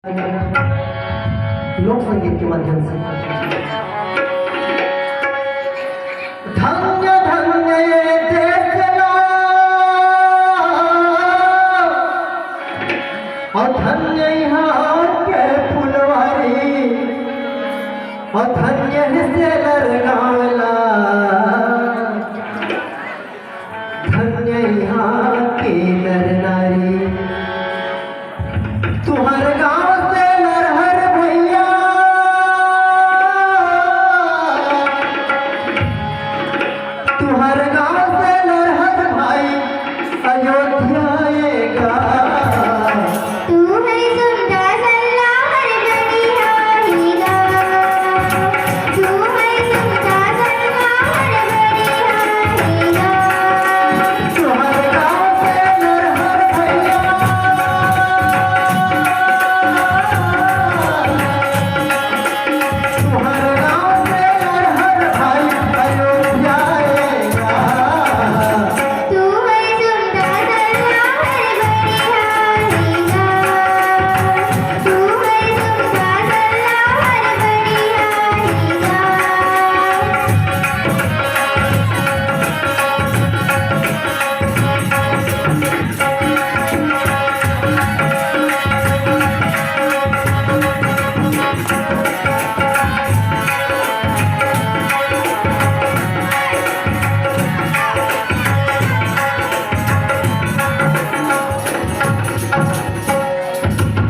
लोक संगीत के माध्यम से धन्य धन्य ये देखना और धन्य यहाँ के फुलवारी और धन्य से लरनाला धन्य यहाँ के नरनारी तुम्हारे गाँव से नरहर भैया तुम्हारे गाँव से नरहर भाई अयोध्या आएगा तू है सुंदर सल्लाहर बनिहारीगा तू है सुंदर सल्लाहर बनिहारीगा तुम्हारे गाँव से नरहर भैया तुम्हारे गाँव से नरहर भाई अयोध्या आएगा तू है सुंदर सल्लाहर बनिहारीगा तू है सुंदर सल्लाहर बनिहारीगा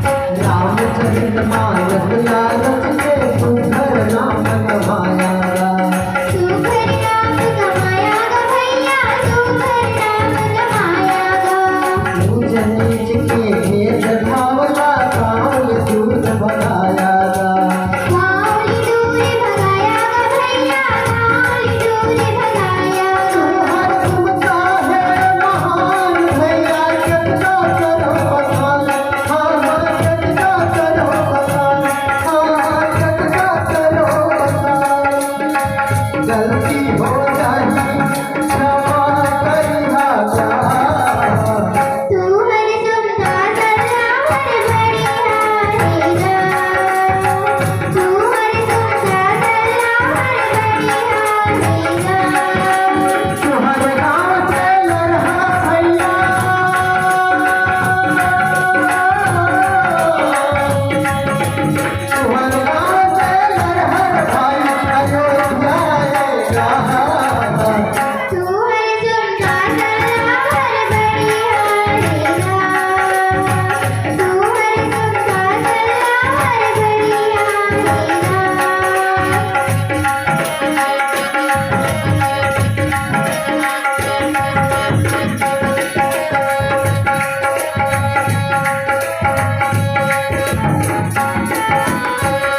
रामचरित मानस लालच के सुंदर नाम कमाया तू घर नाम कमायागा भैया तू घर नाम कमायागा ऊंच नीच के भेद भावला काल दूर भगाया माऊली दूर भगायागा भैया माऊली दूर भगायागा तुमका है महान भैया कितना करो बखान कितना करो बखान कितना करो बखान गलती हो जाए क्षमा करिहा जा तू हर सुंदर सल्लाहर बनिहारीगा तू हर सुंदर सल्लाहर बनिहारीगा तुम्हारे गाँव से लरहा भैया तुम्हारे गाँव से लरहर भाई अयोध्या आएगा तू है सुंदर सल्लाहर बनिहारीगा तू है सुंदर सल्लाहर बनिहारीगा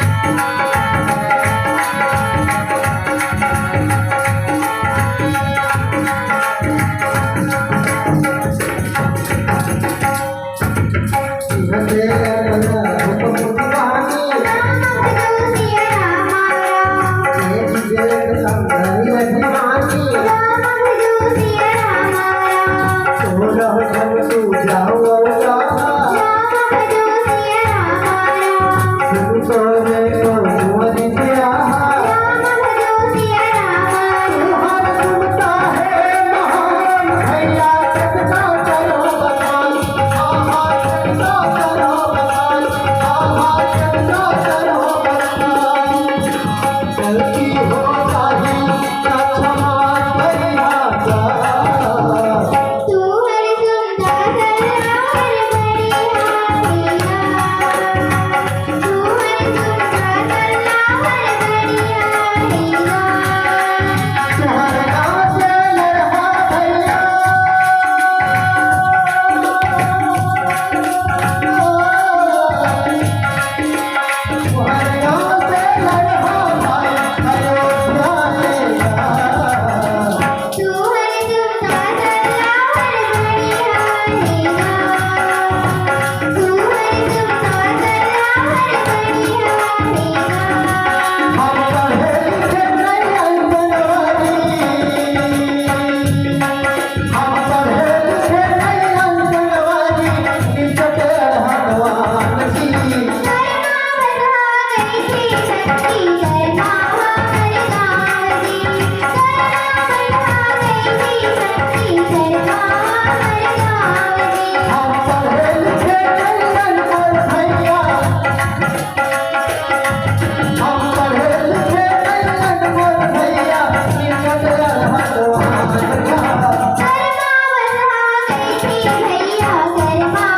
गलती हो जाए क्षमा करिहा जा तू हर सुंदर सल्लाहर बनिहारीगा तू हर सुंदर बढ़िया घर